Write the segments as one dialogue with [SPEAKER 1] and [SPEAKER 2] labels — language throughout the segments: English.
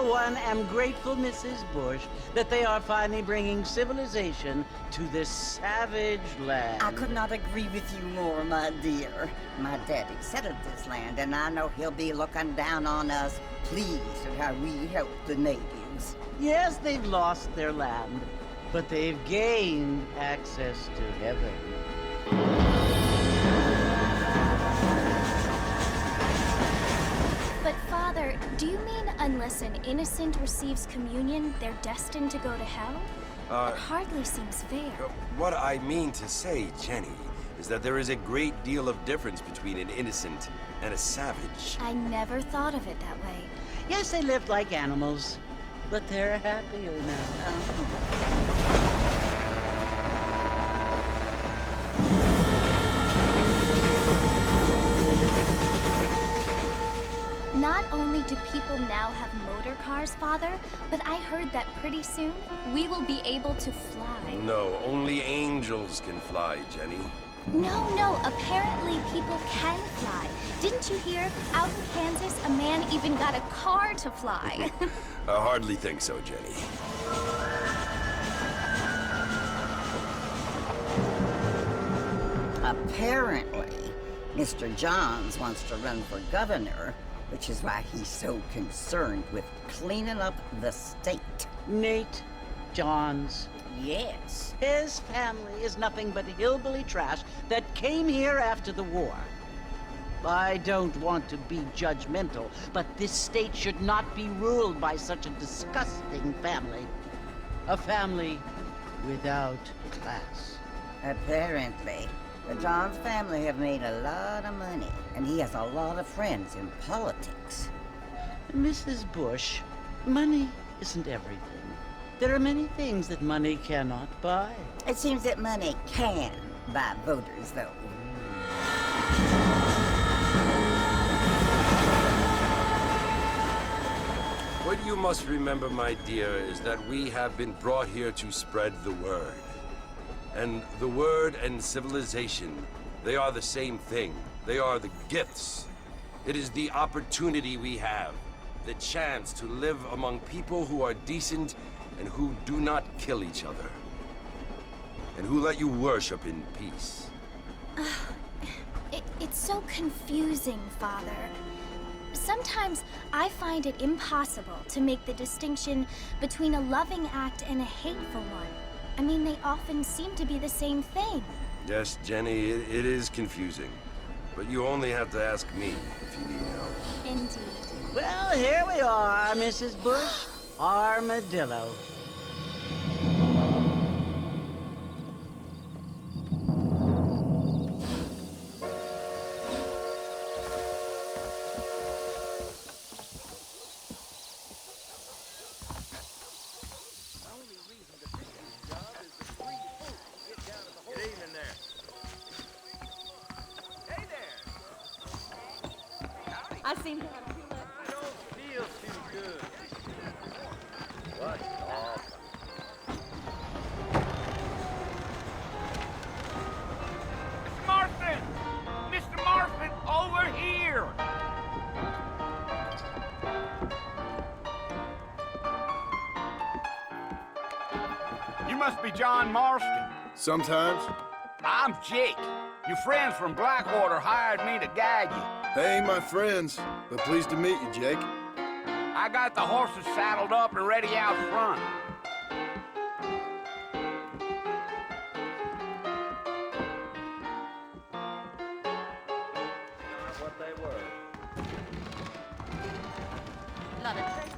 [SPEAKER 1] one, am grateful, Mrs. Bush, that they are finally bringing civilization to this savage land.
[SPEAKER 2] I could not agree with you more, my dear. My daddy settled this land, and I know he'll be looking down on us, pleased at how we help the natives.
[SPEAKER 1] Yes, they've lost their land, but they've gained access to heaven.
[SPEAKER 3] But Father, do you mean unless an innocent receives communion, they're destined to go to hell? That hardly seems fair.
[SPEAKER 4] What I mean to say, Jenny, is that there is a great deal of difference between an innocent and a savage.
[SPEAKER 3] I never thought of it that way.
[SPEAKER 1] Yes, they lived like animals, but they're happier now.
[SPEAKER 3] Not only do people now have motor cars, Father, but I heard that pretty soon we will be able to fly.
[SPEAKER 4] No, only angels can fly, Jenny.
[SPEAKER 3] No, apparently people can fly. Didn't you hear? Out in Kansas, a man even got a car to fly.
[SPEAKER 4] I hardly think so, Jenny.
[SPEAKER 2] Apparently, Mr. Johns wants to run for governor, which is why he's so concerned with cleaning up the state.
[SPEAKER 1] Nate Johns.
[SPEAKER 2] Yes.
[SPEAKER 1] His family is nothing but hillbilly trash that came here after the war. I don't want to be judgmental, but this state should not be ruled by such a disgusting family. A family without class.
[SPEAKER 2] Apparently. The Johns family have made a lot of money, and he has a lot of friends in politics.
[SPEAKER 1] Mrs. Bush, money isn't everything. There are many things that money cannot buy.
[SPEAKER 2] It seems that money can buy voters, though.
[SPEAKER 4] What you must remember, my dear, is that we have been brought here to spread the word. And the word and civilization, they are the same thing. They are the gifts. It is the opportunity we have, the chance to live among people who are decent and who do not kill each other, and who let you worship in peace.
[SPEAKER 3] It's so confusing, Father. Sometimes I find it impossible to make the distinction between a loving act and a hateful one. I mean, they often seem to be the same thing.
[SPEAKER 4] Yes, Jenny, it is confusing. But you only have to ask me if you need help.
[SPEAKER 3] Indeed.
[SPEAKER 1] Well, here we are, Mrs. Bush. Armadillo.
[SPEAKER 5] I seem to have too much.
[SPEAKER 6] I don't feel too good. What awful. Mr. Marston! Mr. Marston, over here! You must be John Marston.
[SPEAKER 7] Sometimes.
[SPEAKER 6] I'm Jake. Your friends from Blackwater hired me to guide you.
[SPEAKER 7] They ain't my friends, but pleased to meet you, Jake.
[SPEAKER 6] I got the horses saddled up and ready out front. Not what they were.
[SPEAKER 5] Lot of tricks.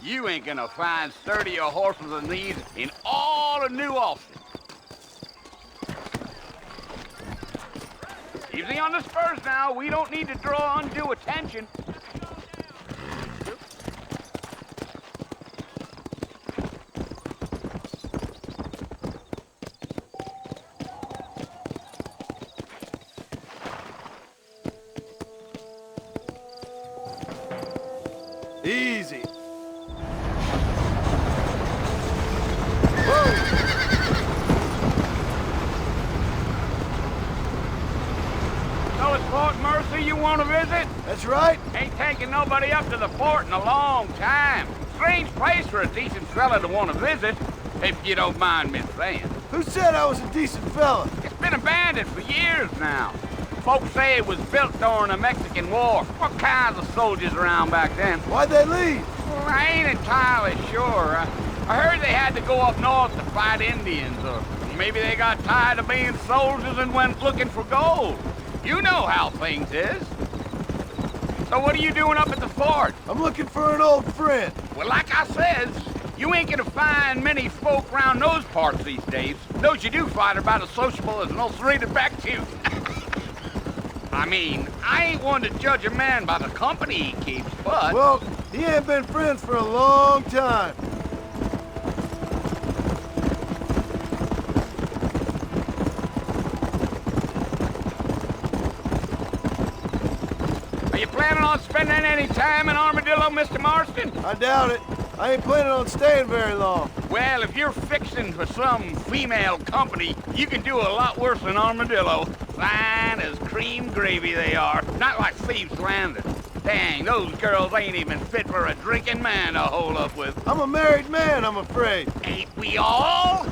[SPEAKER 6] You ain't gonna find sturdier horses than these in all of New Austin. Easy on the spurs now. We don't need to draw undue attention.
[SPEAKER 7] Easy.
[SPEAKER 6] this Fort Mercy you want to visit?
[SPEAKER 7] That's right.
[SPEAKER 6] Ain't taking nobody up to the fort in a long time. Strange place for a decent fella to want to visit, if you don't mind me saying.
[SPEAKER 7] Who said I was a decent fella?
[SPEAKER 6] It's been abandoned for years now. Folks say it was built during the Mexican War. What kinds of soldiers around back then?
[SPEAKER 7] Why'd they leave?
[SPEAKER 6] Well, I ain't entirely sure. I heard they had to go up north to fight Indians, or maybe they got tired of being soldiers and went looking for gold. You know how things is. So what are you doing up at the fort?
[SPEAKER 7] I'm looking for an old friend.
[SPEAKER 6] Well, like I says, you ain't gonna find many folk around those parts these days. Those you do find are about as sociable as an ulcerated back tooth. I mean, I ain't one to judge a man by the company he keeps, but...
[SPEAKER 7] Well, he ain't been friends for a long time.
[SPEAKER 6] Are you planning on spending any time in Armadillo, Mr. Marston?
[SPEAKER 7] I doubt it. I ain't planning on staying very long.
[SPEAKER 6] Well, if you're fixing for some female company, you can do a lot worse than Armadillo. Fine as cream gravy they are. Not like Thieves Landing. Dang, those girls ain't even fit for a drinking man to hole up with.
[SPEAKER 7] I'm a married man, I'm afraid.
[SPEAKER 6] Ain't we all?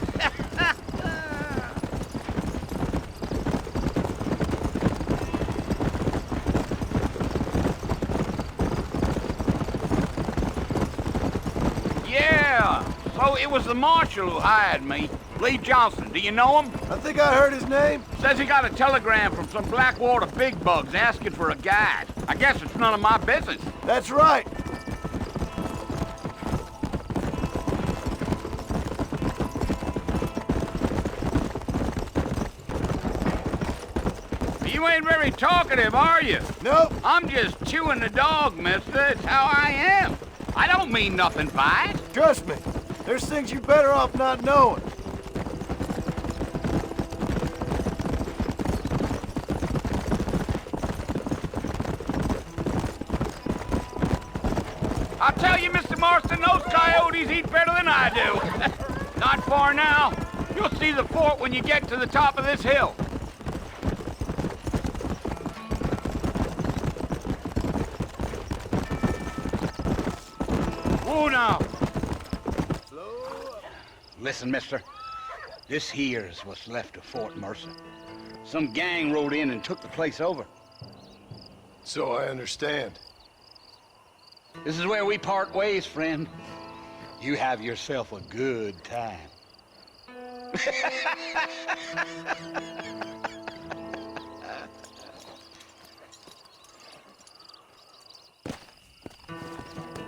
[SPEAKER 6] Yeah, so it was the marshal who hired me. Lee Johnson, do you know him?
[SPEAKER 7] I think I heard his name.
[SPEAKER 6] Says he got a telegram from some Blackwater big bugs asking for a guide. I guess it's none of my business.
[SPEAKER 7] That's right.
[SPEAKER 6] You ain't very talkative, are you?
[SPEAKER 7] Nope.
[SPEAKER 6] I'm just chewing the dog, mister. It's how I am. I don't mean nothing by it.
[SPEAKER 7] Trust me. There's things you're better off not knowing.
[SPEAKER 6] I'll tell you, Mr. Marston, those coyotes eat better than I do. Not far now. You'll see the fort when you get to the top of this hill. Whoa now. Listen, mister. This here's what's left of Fort Mercer. Some gang rode in and took the place over.
[SPEAKER 7] So I understand.
[SPEAKER 6] This is where we part ways, friend. You have yourself a good time.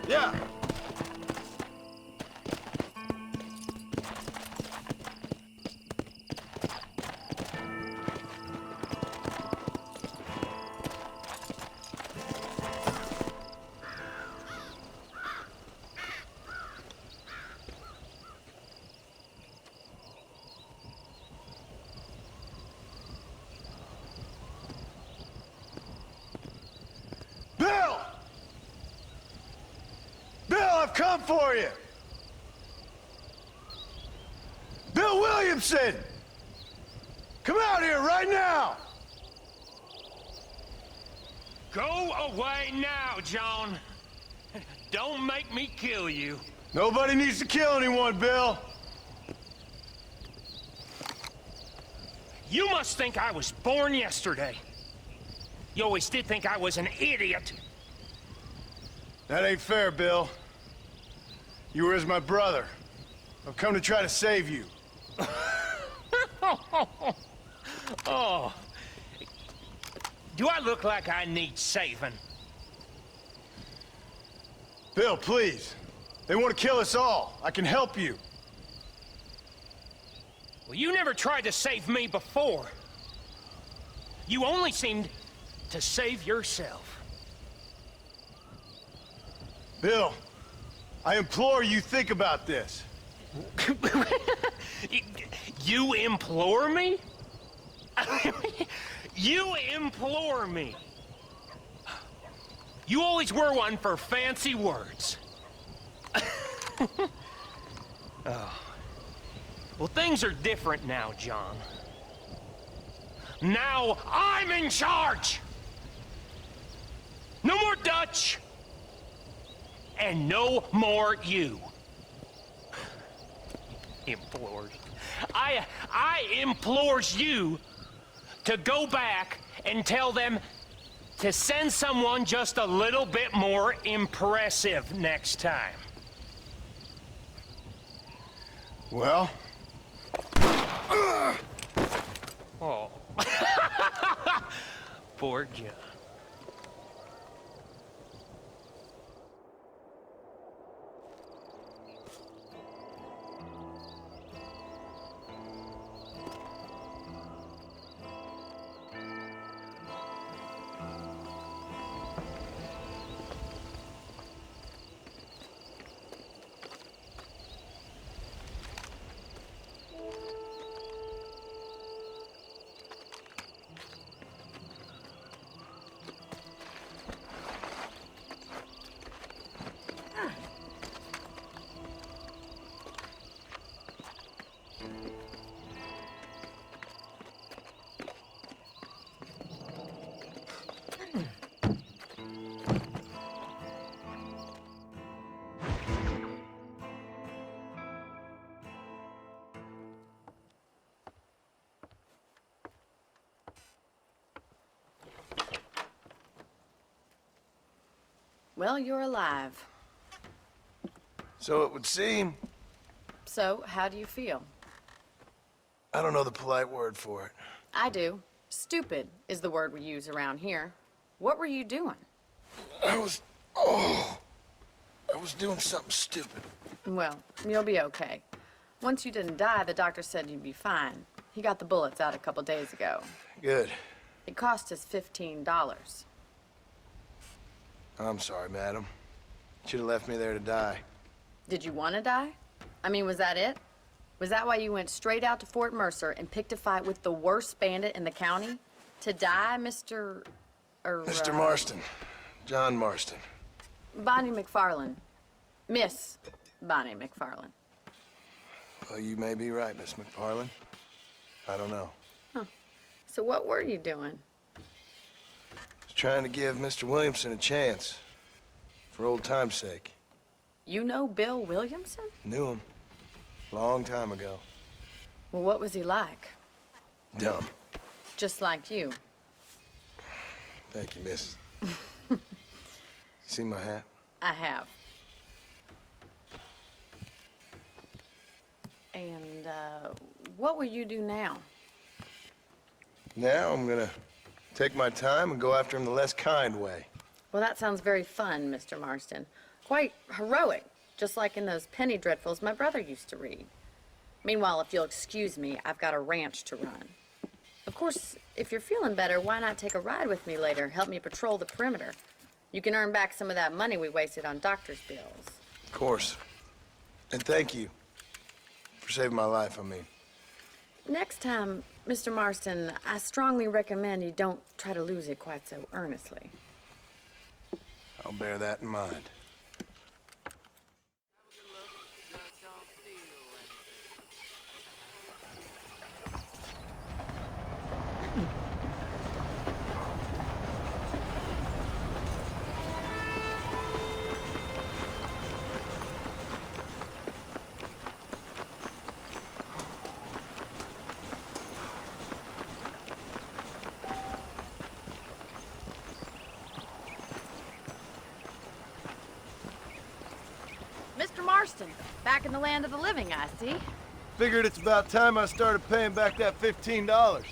[SPEAKER 7] Yeah. Bill! Bill, I've come for you! Bill Williamson! Come out here right now!
[SPEAKER 8] Go away now, John. Don't make me kill you.
[SPEAKER 7] Nobody needs to kill anyone, Bill.
[SPEAKER 8] You must think I was born yesterday. You always did think I was an idiot.
[SPEAKER 7] That ain't fair, Bill. You were as my brother. I've come to try to save you.
[SPEAKER 8] Oh. Do I look like I need saving?
[SPEAKER 7] Bill, please. They want to kill us all. I can help you.
[SPEAKER 8] Well, you never tried to save me before. You only seemed to save yourself.
[SPEAKER 7] Bill, I implore you think about this.
[SPEAKER 8] You implore me? You implore me. You always were one for fancy words. Oh. Well, things are different now, John. Now I'm in charge! much. And no more you. Implores. I implores you to go back and tell them to send someone just a little bit more impressive next time.
[SPEAKER 7] Well?
[SPEAKER 8] Oh. Poor John.
[SPEAKER 5] Well, you're alive.
[SPEAKER 7] So it would seem.
[SPEAKER 5] So, how do you feel?
[SPEAKER 7] I don't know the polite word for it.
[SPEAKER 5] I do. Stupid is the word we use around here. What were you doing?
[SPEAKER 7] I was doing something stupid.
[SPEAKER 5] Well, you'll be okay. Once you didn't die, the doctor said you'd be fine. He got the bullets out a couple days ago.
[SPEAKER 7] Good.
[SPEAKER 5] It cost us $15.
[SPEAKER 7] I'm sorry, madam. Should have left me there to die.
[SPEAKER 5] Did you want to die? I mean, was that it? Was that why you went straight out to Fort Mercer and picked a fight with the worst bandit in the county? To die, Mr.
[SPEAKER 7] Mr. Marston. John Marston.
[SPEAKER 5] Bonnie McFarlane. Miss Bonnie McFarlane.
[SPEAKER 7] Well, you may be right, Miss McFarlane. I don't know.
[SPEAKER 5] So what were you doing?
[SPEAKER 7] I was trying to give Mr. Williamson a chance. For old time's sake.
[SPEAKER 5] You know Bill Williamson?
[SPEAKER 7] Knew him. Long time ago.
[SPEAKER 5] Well, what was he like?
[SPEAKER 7] Dumb.
[SPEAKER 5] Just like you.
[SPEAKER 7] Thank you, miss. You see my hat?
[SPEAKER 5] I have. And, what will you do now?
[SPEAKER 7] Now I'm gonna take my time and go after him the less kind way.
[SPEAKER 5] Well, that sounds very fun, Mr. Marston. Quite heroic, just like in those penny dreadfuls my brother used to read. Meanwhile, if you'll excuse me, I've got a ranch to run. Of course, if you're feeling better, why not take a ride with me later? Help me patrol the perimeter. You can earn back some of that money we wasted on doctor's bills.
[SPEAKER 7] Of course. And thank you for saving my life, I mean.
[SPEAKER 5] Next time, Mr. Marston, I strongly recommend you don't try to lose it quite so earnestly.
[SPEAKER 7] I'll bear that in mind.
[SPEAKER 5] Mr. Marston, back in the land of the living, I see.
[SPEAKER 7] Figured it's about time I started paying back that $15.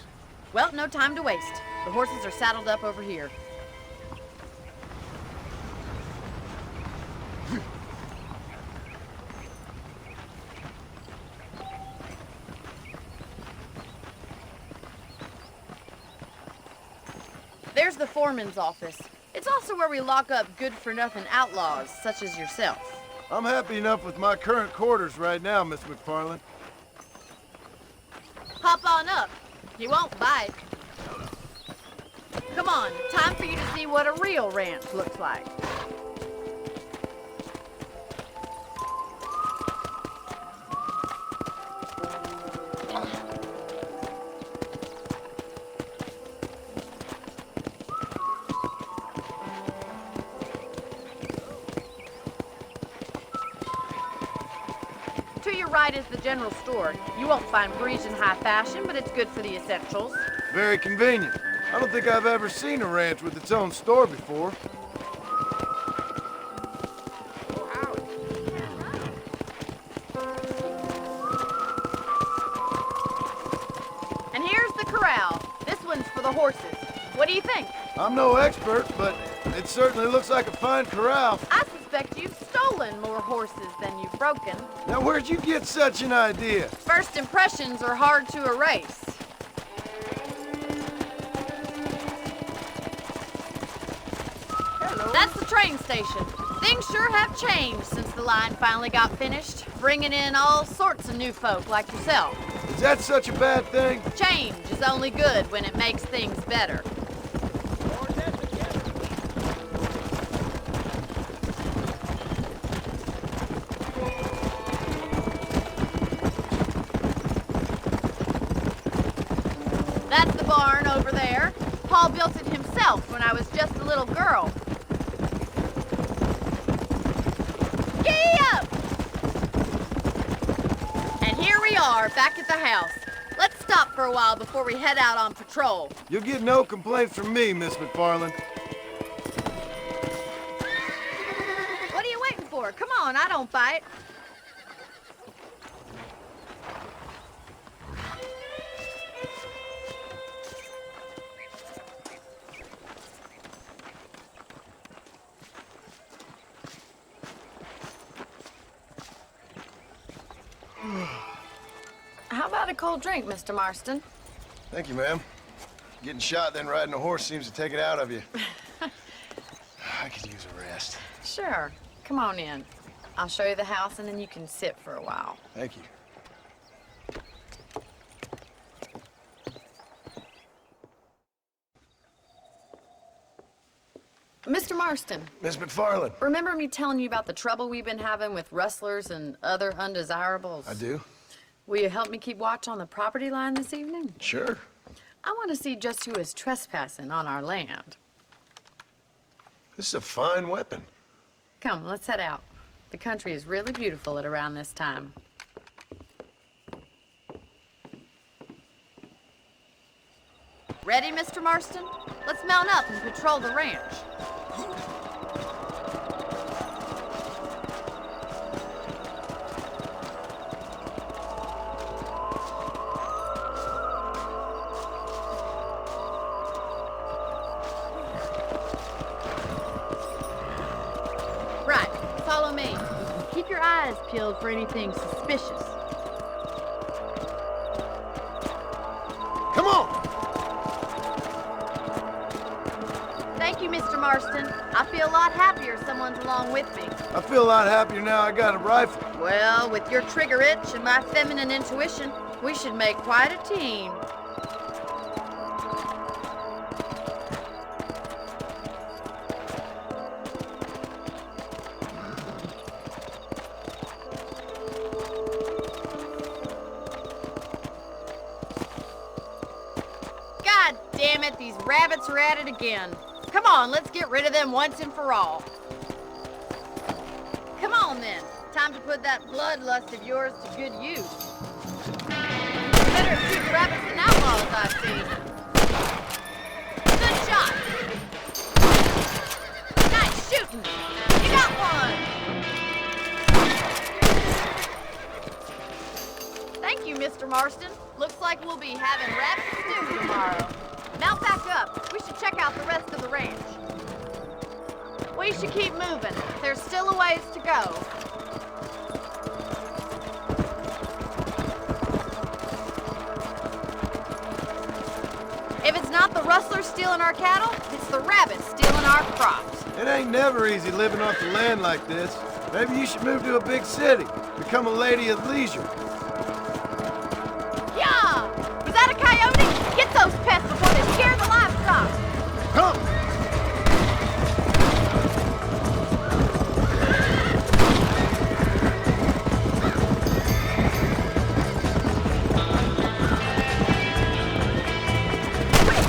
[SPEAKER 5] Well, no time to waste. The horses are saddled up over here. There's the foreman's office. It's also where we lock up good-for-nothing outlaws, such as yourself.
[SPEAKER 7] I'm happy enough with my current quarters right now, Miss McFarlane.
[SPEAKER 5] Hop on up. You won't bite. Come on, time for you to see what a real ranch looks like. right is the general store. You won't find Parisian high fashion, but it's good for the essentials.
[SPEAKER 7] Very convenient. I don't think I've ever seen a ranch with its own store before.
[SPEAKER 5] And here's the corral. This one's for the horses. What do you think?
[SPEAKER 7] I'm no expert, but it certainly looks like a fine corral.
[SPEAKER 5] I suspect you've stolen more horses than you've broken.
[SPEAKER 7] Now, where'd you get such an idea?
[SPEAKER 5] First impressions are hard to erase. That's the train station. Things sure have changed since the line finally got finished, bringing in all sorts of new folk like yourself.
[SPEAKER 7] Is that such a bad thing?
[SPEAKER 5] Change is only good when it makes things better. That's the barn over there. Paul built it himself when I was just a little girl. Giddy up! And here we are, back at the house. Let's stop for a while before we head out on patrol.
[SPEAKER 7] You'll get no complaints from me, Miss McFarland.
[SPEAKER 5] What are you waiting for? Come on, I don't bite. How about a cold drink, Mr. Marston?
[SPEAKER 7] Thank you, ma'am. Getting shot, then riding a horse seems to take it out of you. I could use a rest.
[SPEAKER 5] Sure. Come on in. I'll show you the house and then you can sit for a while.
[SPEAKER 7] Thank you.
[SPEAKER 5] Mr. Marston,
[SPEAKER 7] Miss McFarland.
[SPEAKER 5] remember me telling you about the trouble we've been having with rustlers and other undesirables?
[SPEAKER 7] I do.
[SPEAKER 5] Will you help me keep watch on the property line this evening?
[SPEAKER 7] Sure.
[SPEAKER 5] I want to see just who is trespassing on our land.
[SPEAKER 7] This is a fine weapon.
[SPEAKER 5] Come, let's head out. The country is really beautiful at around this time. Ready, Mr. Marston? Let's mount up and patrol the ranch. Right, follow me. Keep your eyes peeled for anything suspicious.
[SPEAKER 7] Come on!
[SPEAKER 5] Thank you, Mr. Marston. I feel a lot happier someone's along with me.
[SPEAKER 7] I feel a lot happier now I got a rifle.
[SPEAKER 5] Well, with your trigger itch and my feminine intuition, we should make quite a team. God damn it, these rabbits are at it again. Come on, let's get rid of them once and for all. Come on then. Time to put that bloodlust of yours to good use. Better shoot rabbits than outlaws, I see. Good shot. Nice shooting. You got one. Thank you, Mr. Marston. Looks like we'll be having rabbit stew tomorrow. Mount back up. We should check out the rest of the ranch. We should keep moving. There's still a ways to go. If it's not the rustlers stealing our cattle, it's the rabbits stealing our crops.
[SPEAKER 7] It ain't never easy living off the land like this. Maybe you should move to a big city. Become a lady of leisure.
[SPEAKER 5] Yeah! Was that a coyote? Get those pests before they scare the livestock.
[SPEAKER 7] Come!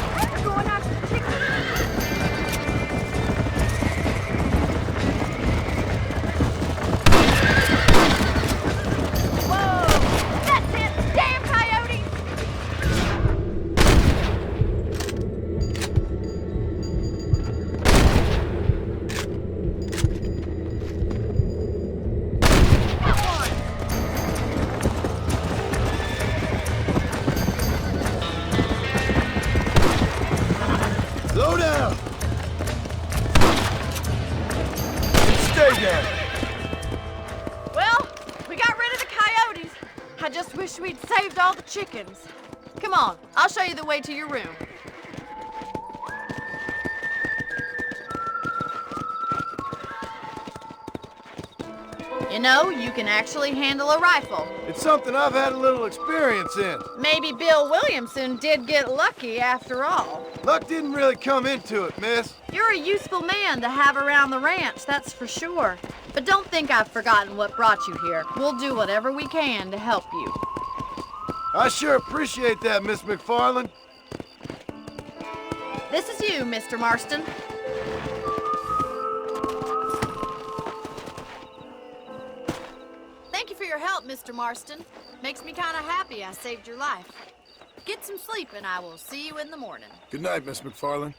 [SPEAKER 5] We're going after the chickens. Whoa!
[SPEAKER 7] Slow down! And stay down!
[SPEAKER 5] Well, we got rid of the coyotes. I just wish we'd saved all the chickens. Come on, I'll show you the way to your room. You know, you can actually handle a rifle.
[SPEAKER 7] It's something I've had a little experience in.
[SPEAKER 5] Maybe Bill Williamson did get lucky after all.
[SPEAKER 7] Luck didn't really come into it, miss.
[SPEAKER 5] You're a useful man to have around the ranch, that's for sure. But don't think I've forgotten what brought you here. We'll do whatever we can to help you.
[SPEAKER 7] I sure appreciate that, Miss McFarland.
[SPEAKER 5] This is you, Mr. Marston. Thank you for your help, Mr. Marston. Makes me kind of happy I saved your life. Get some sleep and I will see you in the morning.
[SPEAKER 7] Good night, Miss McFarland.